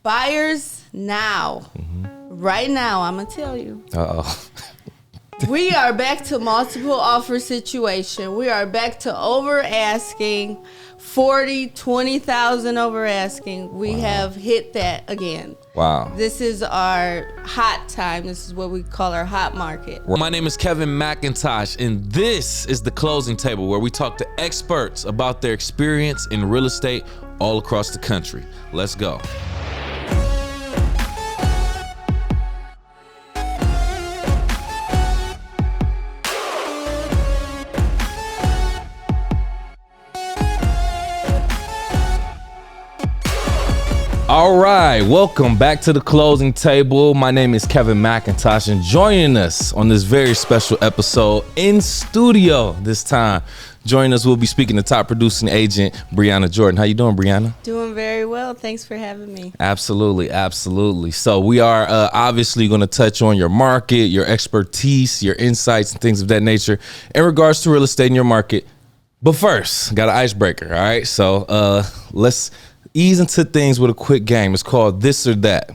Buyers now, right now, I'm going to tell you. Uh-oh. We are back to multiple offer situation. We are back to over asking, 40, 20,000 over asking. We have hit that again. Wow. This is our hot time. This is what we call our hot market. My name is Kevin McIntosh, and this is the Closing Table, where we talk to experts about their experience in real estate all across the country. Let's go. All right, welcome back to the Closing Table. My name is Kevin McIntosh, and joining us on this very special episode in studio this time, joining us, we'll be speaking to top producing agent Briyana Jordan. How you doing, Briyana? Doing very well. Thanks for having me. Absolutely, absolutely. So we are obviously going to touch on your market, your expertise, your insights, and things of that nature in regards to real estate in your market. But first, got an icebreaker, all right? So let's ease into things with a quick game. It's called This or That.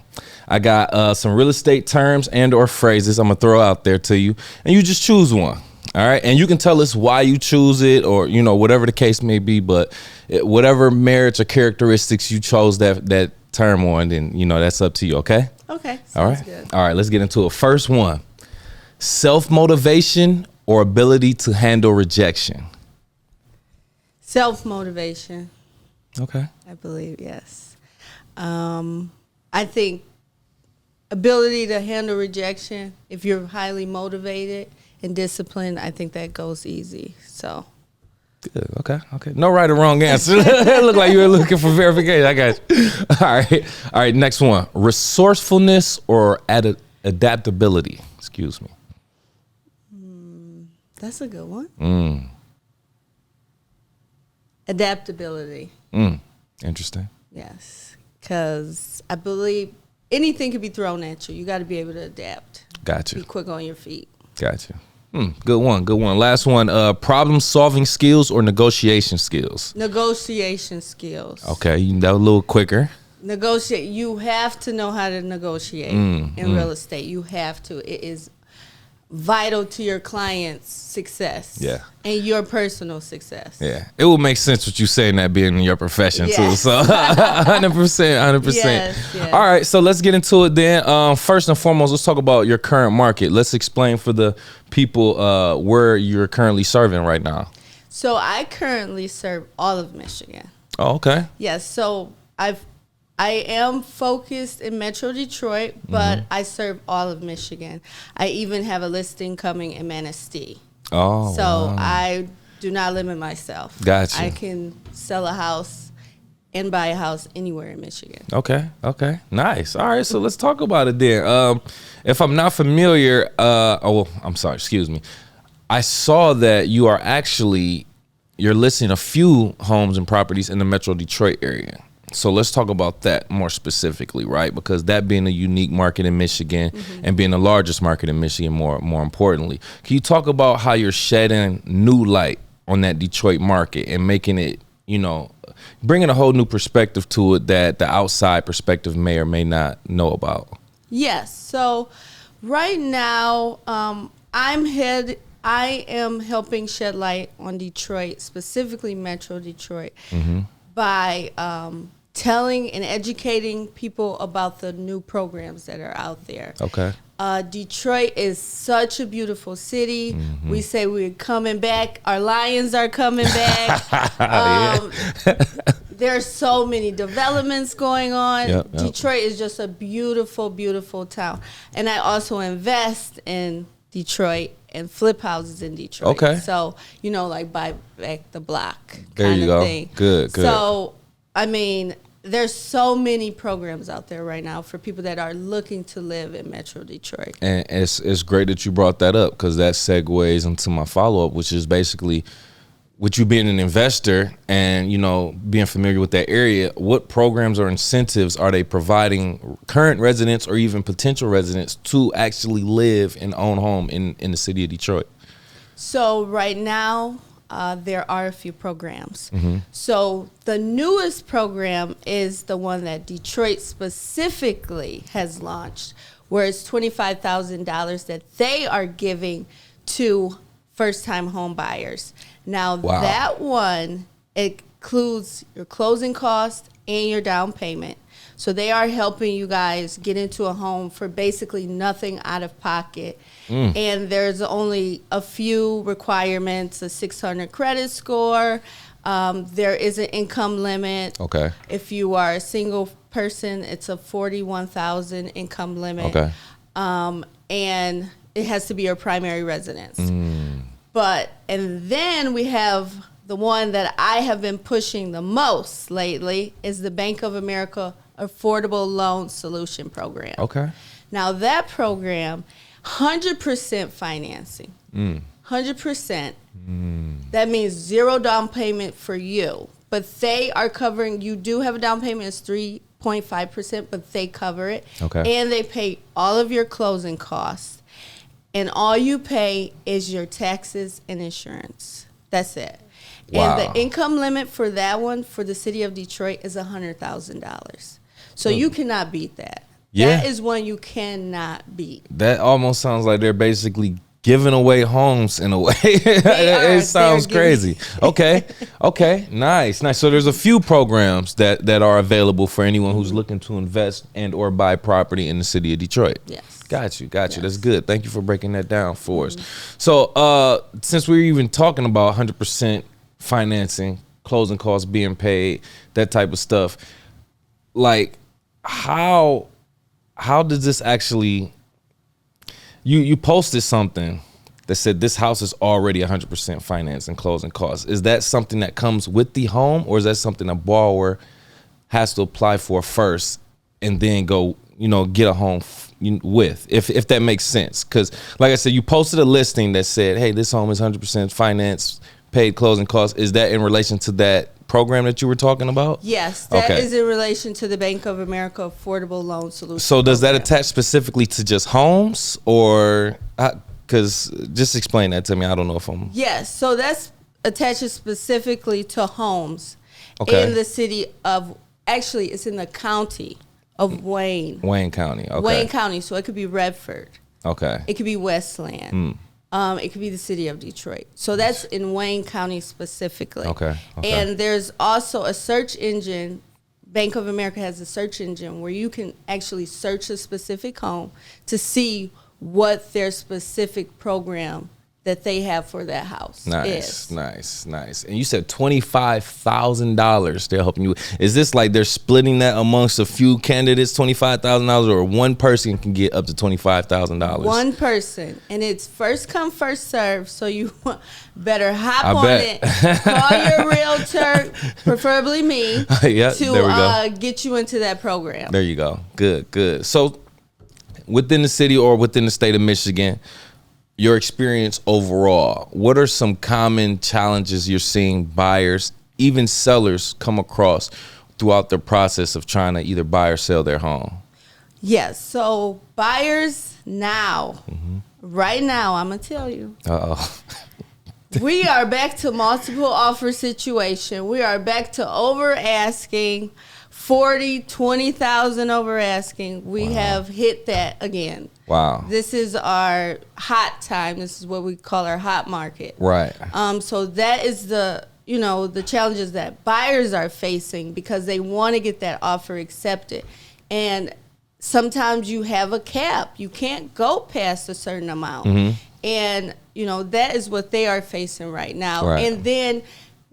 I got some real estate terms and or phrases I'm gonna throw out there to you, and you just choose one. All right, and you can tell us why you choose it, or whatever the case may be. But whatever merits or characteristics you chose that term on, then that's up to you. Okay. Okay. All right. Good. All right. Let's get into it. First one: self-motivation or ability to handle rejection. Self-motivation. Okay. I believe, yes. I think ability to handle rejection, if you're highly motivated and disciplined, I think that goes easy. So. Good. Okay. No right or wrong answer. It looked like you were looking for verification. I got you. All right. Next one: resourcefulness or adaptability. Excuse me. That's a good one. Adaptability. Interesting. Yes, because I believe anything can be thrown at you. You got to be able to adapt. Gotcha. Be quick on your feet. Gotcha. Good one. Last one, problem-solving skills or negotiation skills? Negotiation skills. Okay, that was a little quicker. Negotiate. You have to know how to negotiate in real estate. You have to. It is vital to your client's success. Yeah. And your personal success. Yeah. It will make sense what you saying, that being in your profession too. Yes. So 100%. Yes. All right, so let's get into it then. First and foremost, let's talk about your current market. Let's explain for the people where you're currently serving right now. So I currently serve all of Michigan. Oh, okay. Yes. So I am focused in Metro Detroit, but I serve all of Michigan. I even have a listing coming in Manistee. Oh, so wow. I do not limit myself. Gotcha. I can sell a house and buy a house anywhere in Michigan. Okay. Nice. All right, so let's talk about it then. If I'm not familiar, excuse me. I saw that you're listing a few homes and properties in the Metro Detroit area. So let's talk about that more specifically, right? Because that being a unique market in Michigan and being the largest market in Michigan, more importantly, can you talk about how you're shedding new light on that Detroit market and making it, bringing a whole new perspective to it that the outside perspective may or may not know about? Yes. So right now, I am helping shed light on Detroit, specifically Metro Detroit, by telling and educating people about the new programs that are out there. Okay. Detroit is such a beautiful city. We say we're coming back. Our Lions are coming back. There are so many developments going on. Yep. Detroit is just a beautiful, beautiful town. And I also invest in Detroit and flip houses in Detroit. Okay. So, like buy back the block There you go. thing. Good. So, there's so many programs out there right now for people that are looking to live in Metro Detroit. And it's great that you brought that up, because that segues into my follow-up, which is basically, with you being an investor and, being familiar with that area, what programs or incentives are they providing current residents or even potential residents to actually live and own home in the city of Detroit? So right now, there are a few programs. So the newest program is the one that Detroit specifically has launched, where it's $25,000 that they are giving to first-time home buyers. Now, that one includes your closing costs and your down payment. So they are helping you guys get into a home for basically nothing out of pocket. And there's only a few requirements: a 600 credit score. There is an income limit. Okay. If you are a single person, it's a 41,000 income limit. Okay. And it has to be your primary residence. And then we have the one that I have been pushing the most lately is the Bank of America Affordable Loan Solution Program. Okay. Now that program, 100% financing. 100%. That means zero down payment for you. But they are covering, you do have a down payment, it's 3.5%, but they cover it. Okay. And they pay all of your closing costs. And all you pay is your taxes and insurance. That's it. Wow. And the income limit for that one for the city of Detroit is $100,000. So you cannot beat that. Yeah. That is one you cannot beat. That almost sounds like they're basically giving away homes in a way. It sounds crazy. Okay. Nice. So there's a few programs that are available for anyone who's looking to invest and or buy property in the city of Detroit. Yes. Got you. That's good. Thank you for breaking that down for us. So since we're even talking about 100% financing, closing costs being paid, that type of stuff, like how does this actually, you posted something that said this house is already 100% financed and closing costs. Is that something that comes with the home, or is that something a borrower has to apply for first and then go, get a home with, if that makes sense? Because like I said, you posted a listing that said, hey, this home is 100% financed, paid closing costs. Is that in relation to that program that you were talking about? Yes, that is in relation to the Bank of America Affordable Loan Solution. So does that attach specifically to just homes, or because just explain that to me? I don't know if I'm. Yes, so that's attaches specifically to homes in the city of, actually it's in the county of Wayne. Wayne County. Okay. Wayne County, so it could be Redford. Okay. It could be Westland. It could be the city of Detroit. So that's in Wayne County specifically. Okay. And there's also a search engine. Bank of America has a search engine where you can actually search a specific home to see what their specific program that they have for that house is. Nice. And you said $25,000 they're helping you. Is this like they're splitting that amongst a few candidates, $25,000, or one person can get up to $25,000? One person, and it's first come, first serve. So you better hop on it. Call your realtor, preferably me, to get you into that program. There you go. Good. So within the city or within the state of Michigan, your experience overall, what are some common challenges you're seeing buyers, even sellers, come across throughout the process of trying to either buy or sell their home? Yes. So buyers now, right now, I'm going to tell you. We are back to multiple offer situation. We are back to over asking, 40, 20,000 over asking. We have hit that again. Wow. This is our hot time. This is what we call our hot market. Right. So that is the challenges that buyers are facing because they want to get that offer accepted. And sometimes you have a cap. You can't go past a certain amount. And, that is what they are facing right now. Right. And then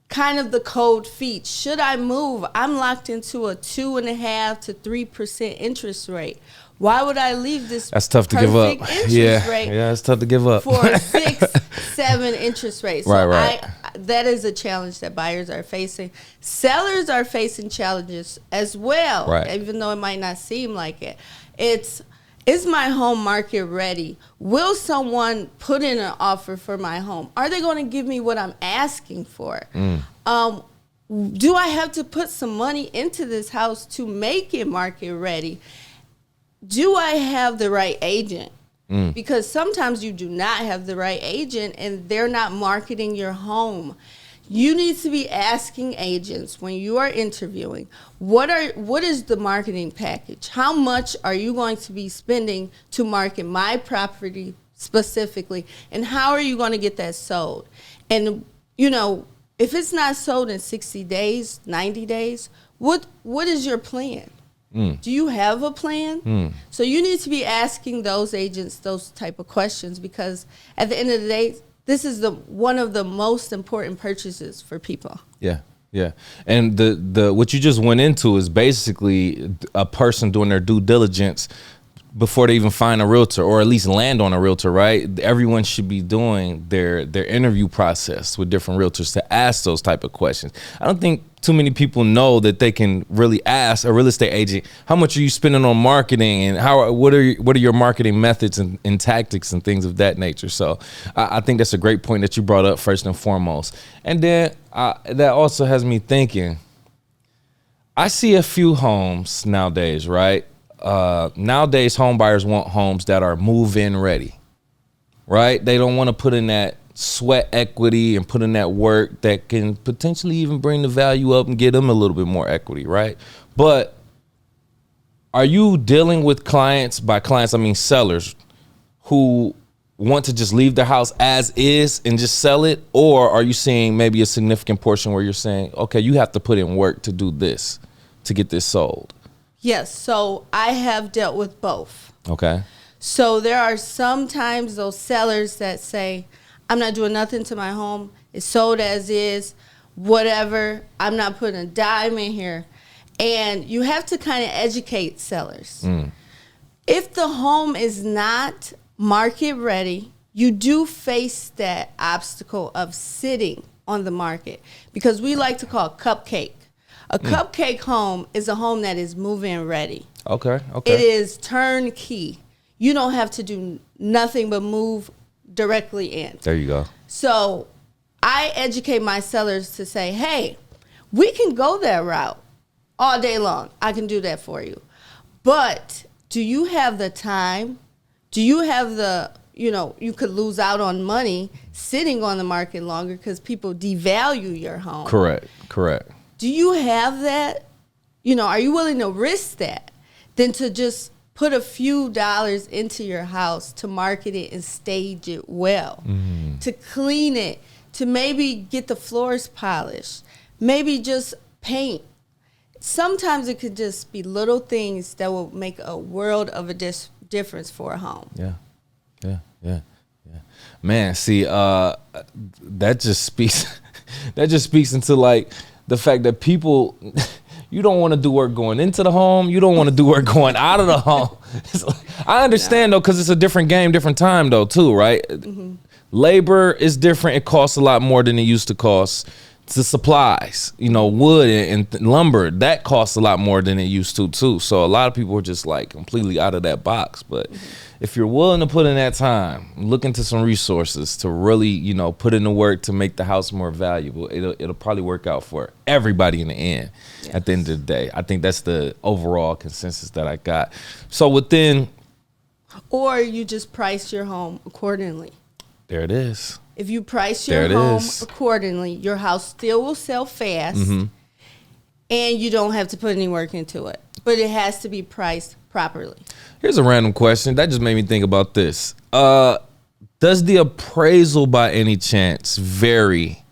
kind of the cold feet. Should I move? I'm locked into a 2.5% to 3% interest rate. Why would I leave this? That's tough to give up. Rate it's tough to give up for 6-7 interest rates. So right. That is a challenge that buyers are facing. Sellers are facing challenges as well, even though it might not seem like it. Is my home market ready? Will someone put in an offer for my home? Are they going to give me what I'm asking for? Do I have to put some money into this house to make it market ready? Do I have the right agent? Because sometimes you do not have the right agent and they're not marketing your home. You need to be asking agents when you are interviewing, what is the marketing package? How much are you going to be spending to market my property specifically? And how are you going to get that sold? And, you know, if it's not sold in 60 days, 90 days, what is your plan? Do you have a plan? So you need to be asking those agents those type of questions, because at the end of the day, this is one of the most important purchases for people. Yeah, yeah. And the what you just went into is basically a person doing their due diligence before they even find a realtor, or at least land on a realtor, right? Everyone should be doing their interview process with different realtors to ask those type of questions. I don't think too many people know that they can really ask a real estate agent, how much are you spending on marketing, and what are your marketing methods and tactics and things of that nature. So I think that's a great point that you brought up first and foremost. And then that also has me thinking, I see a few homes nowadays, right? Nowadays, home buyers want homes that are move-in ready, right? They don't want to put in that sweat equity and put in that work that can potentially even bring the value up and get them a little bit more equity, right? But are you dealing with clients, by clients I mean sellers, who want to just leave their house as is and just sell it? Or are you seeing maybe a significant portion where you're saying, okay, you have to put in work to do this, to get this sold? Yes, so I have dealt with both. Okay. So there are sometimes those sellers that say, I'm not doing nothing to my home. It's sold as is, whatever. I'm not putting a dime in here. And you have to kind of educate sellers. If the home is not market ready, you do face that obstacle of sitting on the market, because we like to call it cupcake. A cupcake home is a home that is move-in ready. Okay. It is turnkey. You don't have to do nothing but move directly in. There you go. So I educate my sellers to say, hey, we can go that route all day long. I can do that for you. But do you have the time? Do you have the, you could lose out on money sitting on the market longer because people devalue your home. Correct. Do you have that? Are you willing to risk that than to just put a few dollars into your house to market it and stage it well, to clean it, to maybe get the floors polished, maybe just paint? Sometimes it could just be little things that will make a world of a difference for a home. Yeah. Man, see, that just speaks into like the fact that people, you don't want to do work going into the home. You don't want to do work going out of the home. I understand though, because it's a different game, different time though too, right? Labor is different. It costs a lot more than it used to cost. The supplies, wood and lumber, that costs a lot more than it used to too. So a lot of people are just like completely out of that box. But if you're willing to put in that time, look into some resources to really, put in the work to make the house more valuable, it'll probably work out for everybody in the end. Yes. At the end of the day, I think that's the overall consensus that I got. So or you just price your home accordingly. There it is. If you price your home accordingly, your house still will sell fast, and you don't have to put any work into it. But it has to be priced properly. Here's a random question. That just made me think about this. Does the appraisal by any chance vary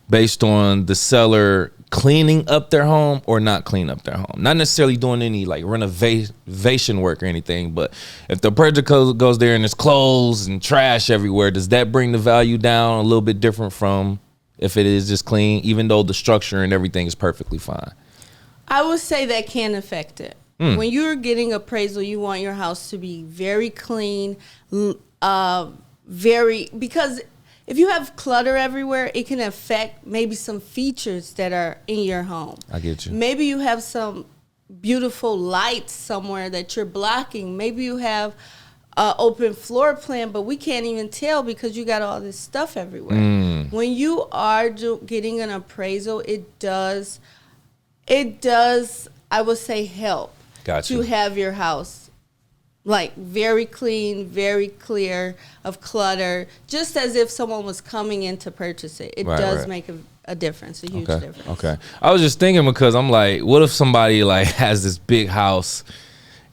based on the seller cleaning up their home or not cleaning up their home? Not necessarily doing any like renovation work or anything, but if the appraiser goes there and there's clothes and trash everywhere, does that bring the value down a little bit different from if it is just clean, even though the structure and everything is perfectly fine? I would say that can affect it. When you're getting appraisal, you want your house to be very clean, because if you have clutter everywhere, it can affect maybe some features that are in your home. I get you. Maybe you have some beautiful lights somewhere that you're blocking. Maybe you have an open floor plan, but we can't even tell because you got all this stuff everywhere. When you are getting an appraisal, it does, I would say, help to have your house like very clean, very clear of clutter, just as if someone was coming in to purchase it. It does make a difference, a huge difference. Okay. I was just thinking because I'm like, what if somebody like has this big house,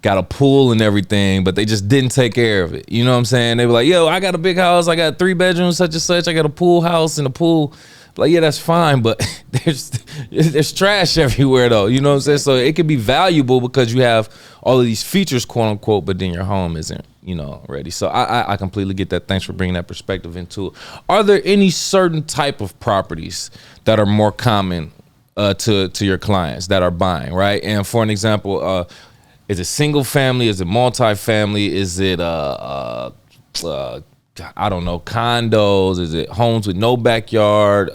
got a pool and everything, but they just didn't take care of it. You know what I'm saying? They were like, yo, I got a big house. I got 3 bedrooms, such and such. I got a pool house and a pool. Like, yeah, that's fine, but there's trash everywhere though. You know what I'm saying? So it could be valuable because you have all of these features, quote unquote, but then your home isn't, ready. So I completely get that. Thanks for bringing that perspective into it. Are there any certain type of properties that are more common to your clients that are buying, right? And for an example, is it single family? Is it multifamily? Is it I don't know, condos? Is it homes with no backyard?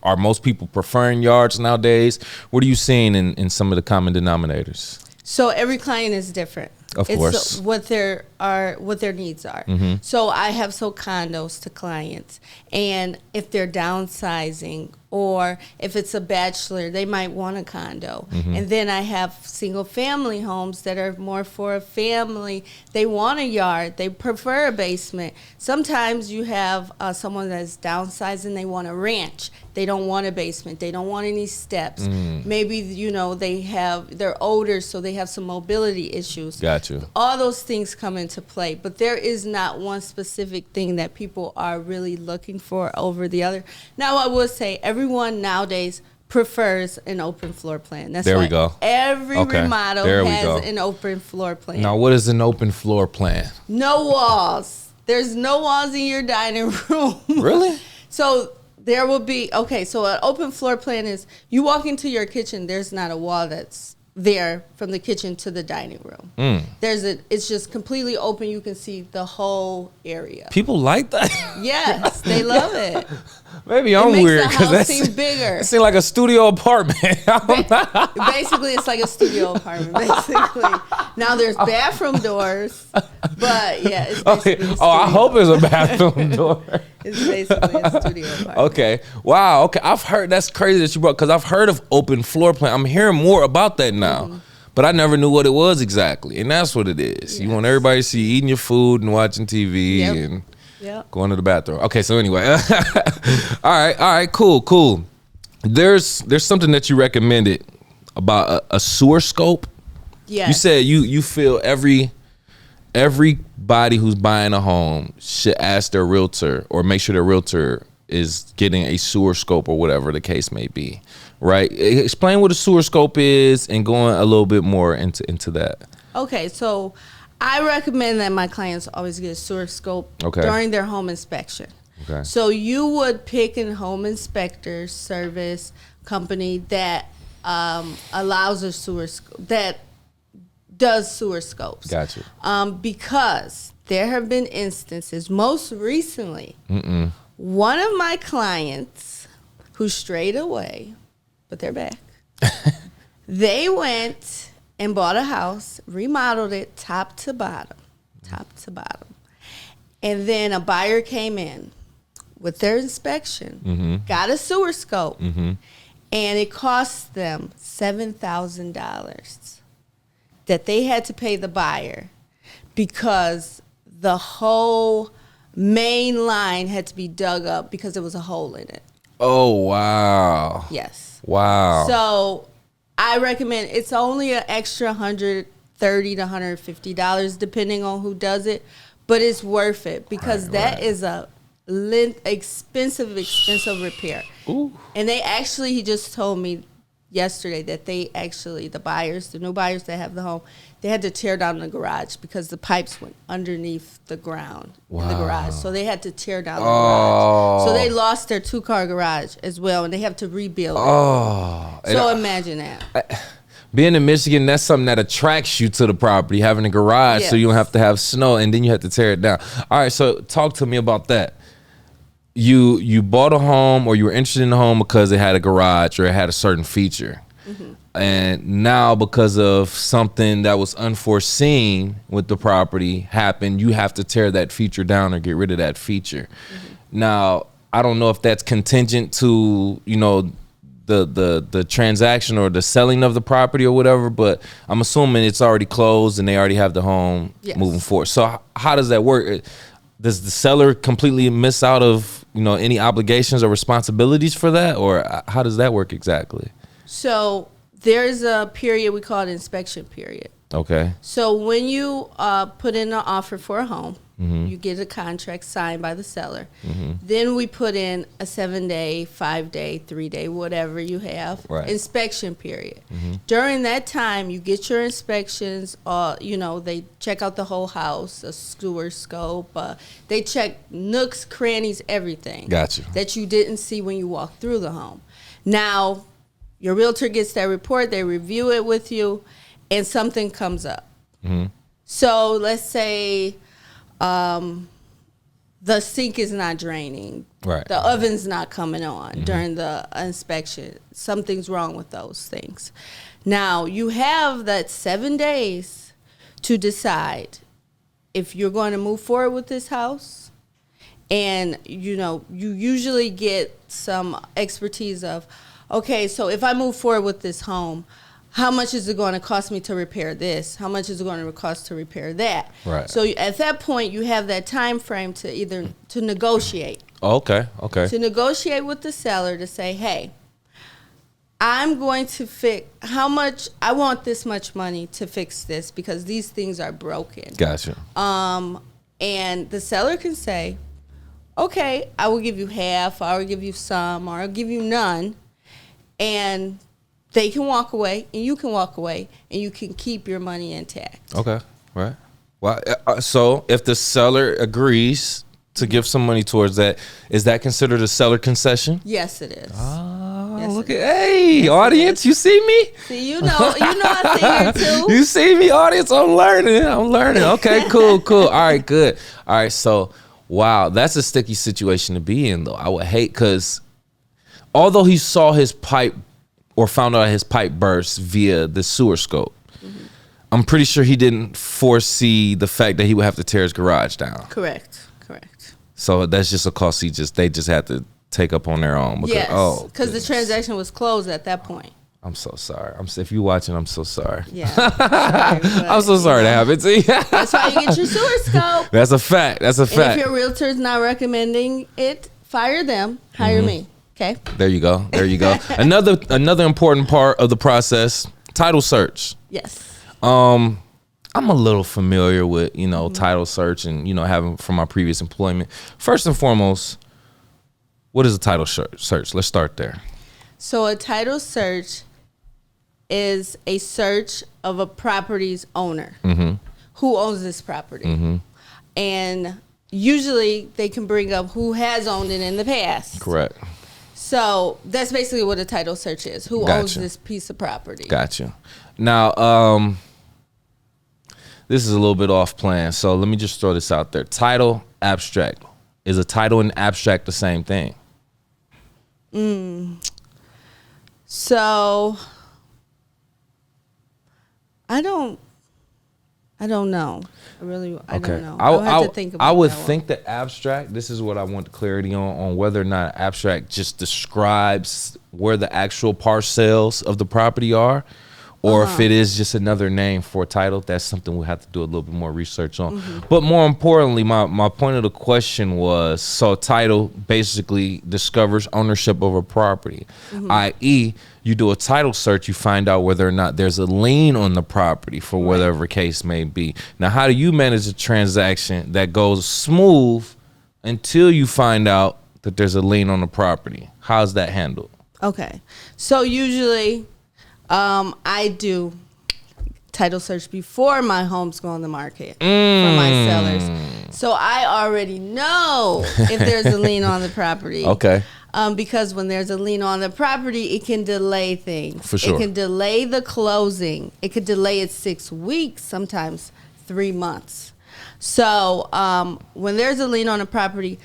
Are most people preferring yards nowadays? What are you seeing in some of the common denominators? So every client is different. Of course. It's what their needs are. Mm-hmm. So I have sold condos to clients, and if they're downsizing or if it's a bachelor, they might want a condo. Mm-hmm. And then I have single family homes that are more for a family. They want a yard. They prefer a basement. Sometimes you have someone that's downsizing. They want a ranch. They don't want a basement. They don't want any steps. Maybe, they're older, so they have some mobility issues. Got you. All those things come into play, but there is not one specific thing that people are really looking for over the other. Now, I will say everyone nowadays prefers an open floor plan. That's there why we go. Every remodel has an open floor plan. Now, what is an open floor plan? No walls. There's no walls in your dining room. Really? So there will be, so an open floor plan is you walk into your kitchen, there's not a wall that's there from the kitchen to the dining room. It's just completely open. You can see the whole area. People like that? Yes, they love it. Maybe I'm weird because that seems bigger. It seems like a studio apartment. Basically, it's like a studio apartment. Basically, now there's bathroom doors, but yeah, it's basically. I hope it's a bathroom door. It's basically a studio apartment. Okay. Wow. Okay. I've heard, that's crazy that you brought, because I've heard of open floor plan. I'm hearing more about that now, but I never knew what it was exactly, and that's what it is. Yes. You want everybody to see you eating your food and watching TV and. Yep. Going to the bathroom. Okay, so anyway. All right, cool. There's something that you recommended about a sewer scope. Yeah. You said you feel everybody who's buying a home should ask their realtor or make sure their realtor is getting a sewer scope or whatever the case may be. Right? Explain what a sewer scope is and going a little bit more into that. Okay, so I recommend that my clients always get a sewer scope during their home inspection. Okay. So you would pick a home inspector service company that allows a sewer that does sewer scopes. Gotcha. Because there have been instances, most recently, one of my clients who strayed away, but they're back. They went and bought a house, remodeled it top to bottom. And then a buyer came in with their inspection, got a sewer scope, and it cost them $7,000 that they had to pay the buyer because the whole main line had to be dug up because there was a hole in it. Oh, wow. Yes. Wow. So I recommend it's only an extra $130 to $150 depending on who does it, but it's worth it because that is a expensive repair. Ooh. And he just told me yesterday that the new buyers that have the home, they had to tear down the garage because the pipes went underneath the ground in the garage. So they had to tear down the garage. So they lost their 2-car garage as well, and they have to rebuild it. So imagine that. Being in Michigan, that's something that attracts you to the property, having a garage so you don't have to have snow, and then you have to tear it down. All right, so talk to me about that. You bought a home or you were interested in a home because it had a garage or it had a certain feature. And now because of something that was unforeseen with the property happened, you have to tear that feature down or get rid of that feature. Now, I don't know if that's contingent to, the transaction or the selling of the property or whatever, but I'm assuming it's already closed and they already have the home moving forward. So how does that work? Does the seller completely miss out of any obligations or responsibilities for that, or how does that work exactly? So there's a period we call it inspection period. Okay. So when you put in an offer for a home, you get a contract signed by the seller. Then we put in a 7-day, 5-day, 3-day, whatever you have, inspection period. During that time, you get your inspections. They check out the whole house, a sewer scope. They check nooks, crannies, everything. Gotcha. That you didn't see when you walked through the home. Now, your realtor gets that report. They review it with you, and something comes up. So let's say the sink is not draining. Right. The oven's not coming on during the inspection. Something's wrong with those things. Now, you have that 7 days to decide if you're going to move forward with this house. And, you usually get some expertise of, okay, so if I move forward with this home, how much is it going to cost me to repair this? How much is it going to cost to repair that? Right. So at that point, you have that time frame to negotiate. Okay. To negotiate with the seller to say, hey, I'm going to fix how much I want this much money to fix this because these things are broken. Gotcha. And the seller can say, okay, I will give you half, I will give you some, or I'll give you none, and they can walk away, and you can walk away, and you can keep your money intact. Okay, right. Well, so if the seller agrees to give some money towards that, is that considered a seller concession? Yes, it is. Oh, yes, look yes, audience, you see me? See, you know I see here too. You see me, audience? I'm learning. Okay, cool. All right, good. All right, so, wow, that's a sticky situation to be in, though. I would hate, because although he saw his pipe or found out his pipe burst via the sewer scope, I'm pretty sure he didn't foresee the fact that he would have to tear his garage down. Correct. So that's just a cost they just had to take up on their own. Because, because the transaction was closed at that point. I'm so sorry. If you're watching, I'm so sorry. Yeah. Sorry, I'm so sorry to have it to you. That's why you get your sewer scope. That's a fact. And if your realtor's not recommending it, fire them. Hire me. Okay. There you go. Another important part of the process: title search. Yes. I'm a little familiar with title search and having from my previous employment. First and foremost, what is a title search? Let's start there. So a title search is a search of a property's owner. Who owns this property? And usually they can bring up who has owned it in the past. Correct. So that's basically what a title search is. Who owns this piece of property? Gotcha. Now, this is a little bit off plan, so let me just throw this out there. Title, abstract. Is a title and abstract the same thing? So I don't know. I don't know. I would have to think about I would that one. think that abstract, this is what I want clarity on whether or not abstract just describes where the actual parcels of the property are, or if it is just another name for a title. That's something we'll have to do a little bit more research on. But more importantly, my point of the question was, so title basically discovers ownership of a property, i.e., you do a title search, you find out whether or not there's a lien on the property for whatever case may be. Now, how do you manage a transaction that goes smooth until you find out that there's a lien on the property? How's that handled? Okay. So usually I do title search before my homes go on the market for my sellers. So I already know if there's a lien on the property. Okay. Because when there's a lien on the property, it can delay things. For sure. It can delay the closing. It could delay it 6 weeks, sometimes 3 months. So when there's a lien on a property,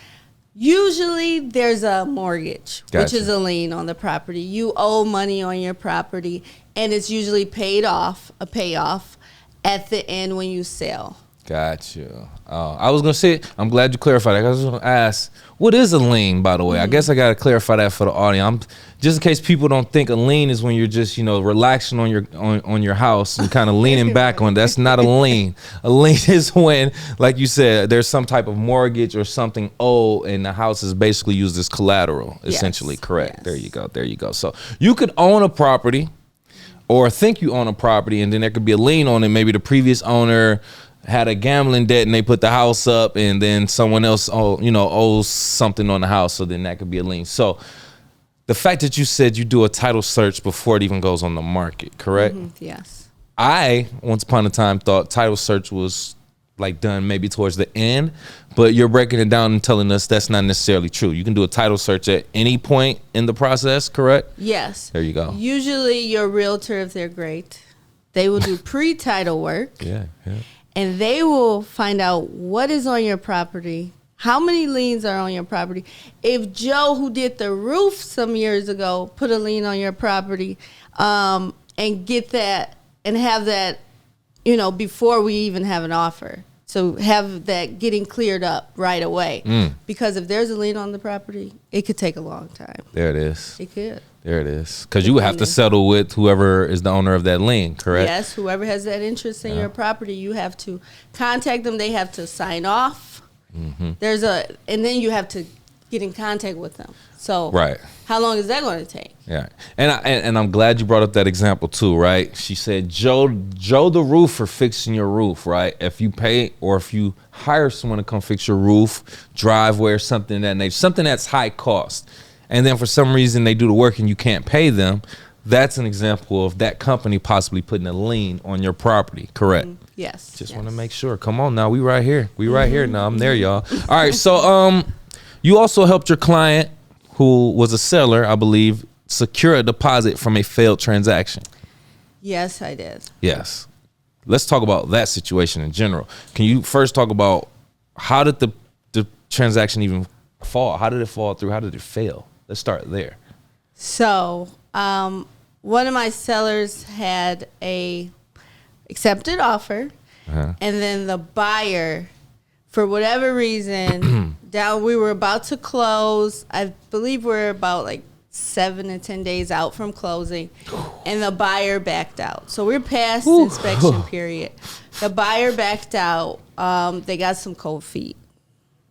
usually there's a mortgage, which is a lien on the property. You owe money on your property, and it's usually paid off, a payoff, at the end when you sell. Got you. I was gonna say, I'm glad you clarified that. I was gonna ask, what is a lien, by the way? I guess I gotta clarify that for the audience. Just in case people don't think a lien is when you're just, relaxing on your house and kind of leaning back on. That's not a lien. A lien is when, like you said, there's some type of mortgage or something owed, and the house is basically used as collateral. Essentially, Yes. correct. Yes. There you go. So you could own a property, or think you own a property, and then there could be a lien on it. Maybe the previous owner had a gambling debt and they put the house up, and then someone else owes something on the house, so then that could be a lien. So the fact that you said you do a title search before it even goes on the market, correct? Yes. I once upon a time thought title search was like done maybe towards the end, but you're breaking it down and telling us that's not necessarily true. You can do a title search at any point in the process, correct? Yes. There you go. Usually your realtor, if they're great, they will do pre-title work. Yeah. And they will find out what is on your property, how many liens are on your property. If Joe, who did the roof some years ago, put a lien on your property, and get that and have that, before we even have an offer. So have that getting cleared up right away. Because if there's a lien on the property, it could take a long time. There it is. It could. There it is. Because you would have to settle with whoever is the owner of that lien, correct? Yes, whoever has that interest in your property, you have to contact them. They have to sign off. And then you have to get in contact with them. So right. How long is that going to take? Yeah, and I'm glad you brought up that example too, right? She said Joe the roofer fixing your roof, right? If you pay or if you hire someone to come fix your roof, driveway, or something something that's high cost, and then for some reason they do the work and you can't pay them, that's an example of that company possibly putting a lien on your property, correct? Yes. Just want to make sure. Come on now, we right here. We right here now. I'm there, y'all. All right, so you also helped your client, who was a seller, I believe, secure a deposit from a failed transaction. Yes, I did. Yes. Let's talk about that situation in general. Can you first talk about how did the transaction even fall? How did it fall through? How did it fail? Let's start there. So one of my sellers had a accepted offer, and then the buyer, for whatever reason, we were about to close. I believe we're about like 7 to 10 days out from closing, and the buyer backed out. So we're past the inspection period. The buyer backed out. They got some cold feet.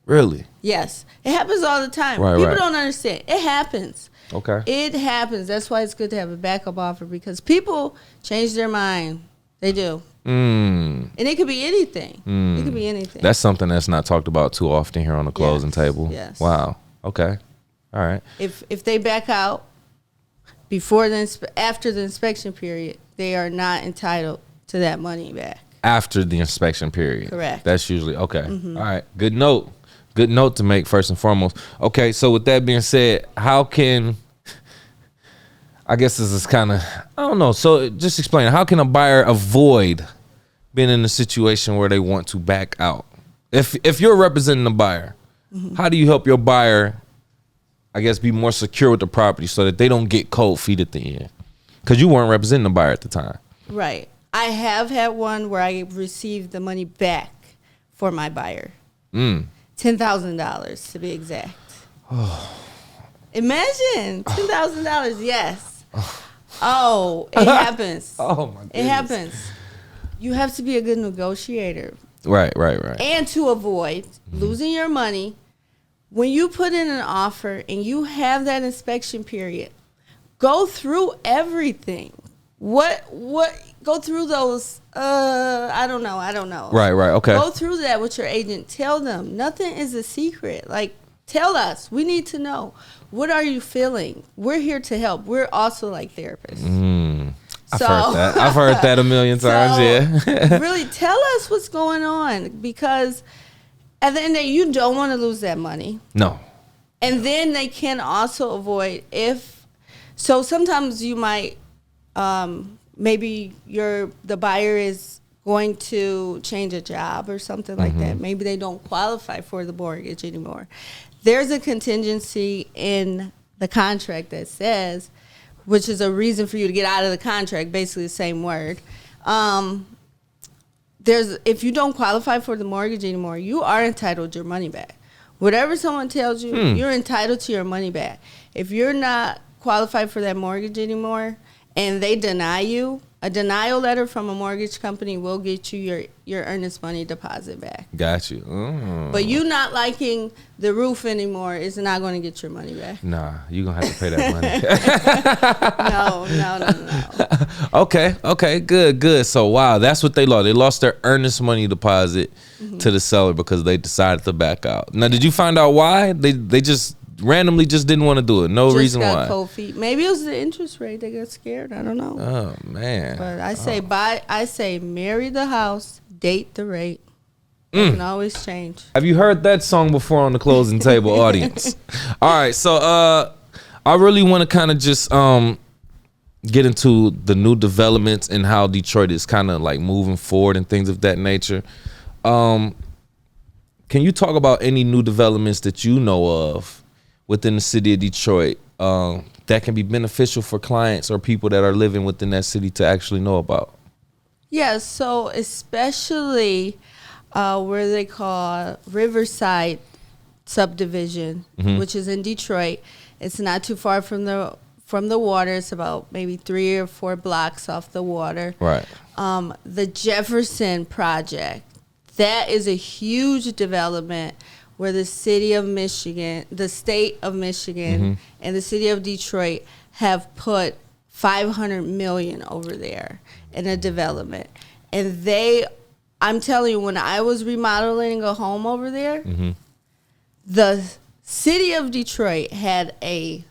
Really? Yes. It happens all the time. Right, People right. don't understand. It happens. Okay. It happens. That's why it's good to have a backup offer, because people change their mind. They do. And it could be anything. It could be anything. That's something that's not talked about too often here on the closing table. Yes. Wow. Okay. All right. If they back out after the inspection period, they are not entitled to that money back. After the inspection period. Correct. That's usually okay. All right. Good note. Good note to make first and foremost. Okay, so with that being said, how can, I guess this is kind of, I don't know. So just explain, how can a buyer avoid being in a situation where they want to back out? If you're representing the buyer, how do you help your buyer, I guess, be more secure with the property so that they don't get cold feet at the end? Because you weren't representing the buyer at the time. Right. I have had one where I received the money back for my buyer. $10,000 to be exact. Imagine $10,000. Yes. Oh, it happens. Oh my goodness. It happens. You have to be a good negotiator. Right. And to avoid losing your money, when you put in an offer and you have that inspection period, go through everything. What go through those I don't know. Right, okay. Go through that with your agent. Tell them nothing is a secret. Like, tell us. We need to know. What are you feeling? We're here to help. We're also like therapists. I've heard that a million times, yeah. Really tell us what's going on, because at the end of the day, you don't want to lose that money. No. And then they can also avoid so sometimes you might maybe the buyer is going to change a job or something like that. Maybe they don't qualify for the mortgage anymore. There's a contingency in the contract that says, which is a reason for you to get out of the contract, basically the same word. if you don't qualify for the mortgage anymore, you are entitled to your money back. Whatever someone tells you, you're entitled to your money back. If you're not qualified for that mortgage anymore and they deny you, a denial letter from a mortgage company will get you your earnest money deposit back. Got you. But you not liking the roof anymore is not going to get your money back. Nah, you're going to have to pay that money. No. Okay, good. So, wow, that's what they lost. They lost their earnest money deposit to the seller because they decided to back out. Now, did you find out why? They just randomly just didn't want to do it. No just reason got why. Cold feet. Maybe it was the interest rate. They got scared. I don't know. Oh, man. But I say marry the house, date the rate. It can always change. Have you heard that song before on the closing table, audience? All right, so I really want to kind of just get into the new developments and how Detroit is kind of like moving forward and things of that nature. Can you talk about any new developments that you know of within the city of Detroit that can be beneficial for clients or people that are living within that city to actually know about? Yeah, so especially where they call Riverside subdivision, which is in Detroit. It's not too far from the water. It's about maybe 3 or 4 blocks off the water. Right. The Jefferson project, that is a huge development where the city of Michigan, the state of Michigan, and the city of Detroit have put $500 million over there in a development. And I'm telling you, when I was remodeling a home over there, the city of Detroit had a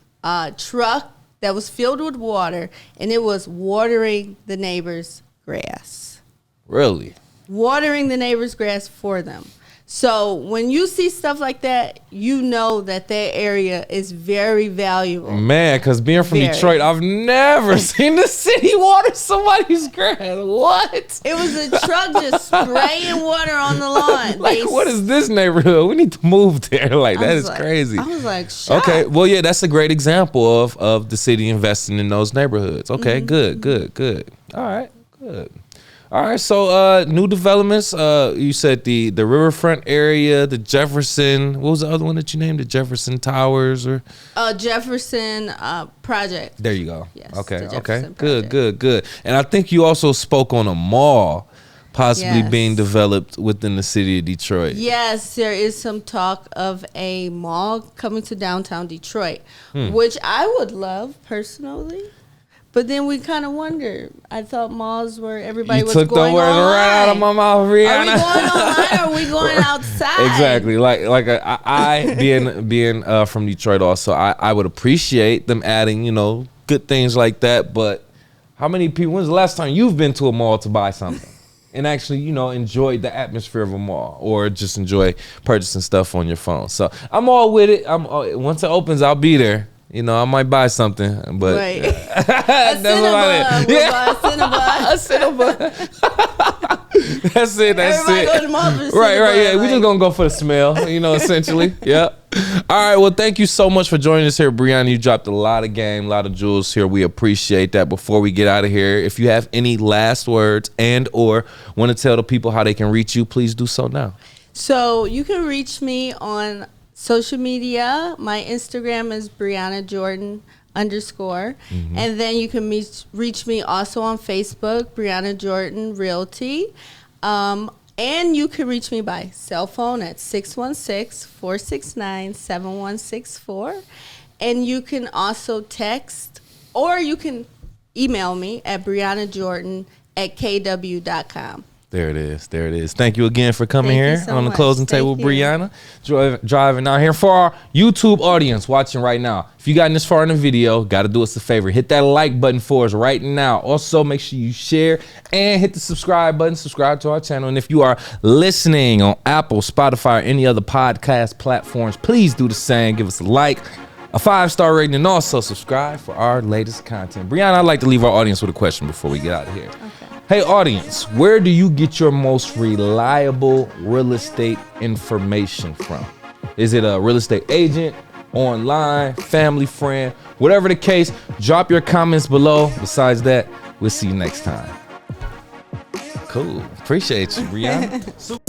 truck that was filled with water, and it was watering the neighbor's grass. Really? Watering the neighbor's grass for them. So when you see stuff like that, you know that area is very valuable. Man, because being from Detroit, I've never seen the city water somebody's grass. What? It was a truck just spraying water on the lawn. Like, what is this neighborhood? We need to move there. Like, that is crazy. I was like, shocked. Okay, well, yeah, that's a great example of the city investing in those neighborhoods. Okay, good. All right, good. All right, so new developments. You said the riverfront area, the Jefferson. What was the other one that you named? The Jefferson Towers or Jefferson project. There you go. Yes. Okay. Good. And I think you also spoke on a mall possibly being developed within the city of Detroit. Yes, there is some talk of a mall coming to downtown Detroit, which I would love personally. But then we kind of wonder. I thought malls were everybody was going online. You took the words right out of my mouth, Briyana. Are we going online or are we going outside? Exactly. Like I being from Detroit also, I would appreciate them adding, good things like that. But how many people, when's the last time you've been to a mall to buy something and actually, enjoy the atmosphere of a mall or just enjoy purchasing stuff on your phone? So I'm all with it. Once it opens, I'll be there. I might buy something, but right. That's about it. Yeah, a Cinnabon. That's it. Everybody go to the mall for right. Yeah, like. we just gonna go for the smell. Essentially. Yeah. All right. Well, thank you so much for joining us here, Briyana. You dropped a lot of game, a lot of jewels here. We appreciate that. Before we get out of here, if you have any last words and/or want to tell the people how they can reach you, please do so now. So you can reach me on social media. My Instagram is Briyana Jordan _ and then you can reach me also on Facebook, Briyana Jordan Realty, and you can reach me by cell phone at 616-469-7164, and you can also text or you can email me at briannajordan@kw.com. There it is. Thank you again for coming here so on the much. closing table, Briyana. Driving out here. For our YouTube audience watching right now, if you gotten this far in the video, got to do us a favor. Hit that like button for us right now. Also, make sure you share and hit the subscribe button. Subscribe to our channel. And if you are listening on Apple, Spotify, or any other podcast platforms, please do the same. Give us a like, a 5-star rating, and also subscribe for our latest content. Briyana, I'd like to leave our audience with a question before we get out of here. Okay. Hey audience, where do you get your most reliable real estate information from? Is it a real estate agent, online, family, friend? Whatever the case, drop your comments below. Besides that, we'll see you next time. Cool. Appreciate you, Briyana.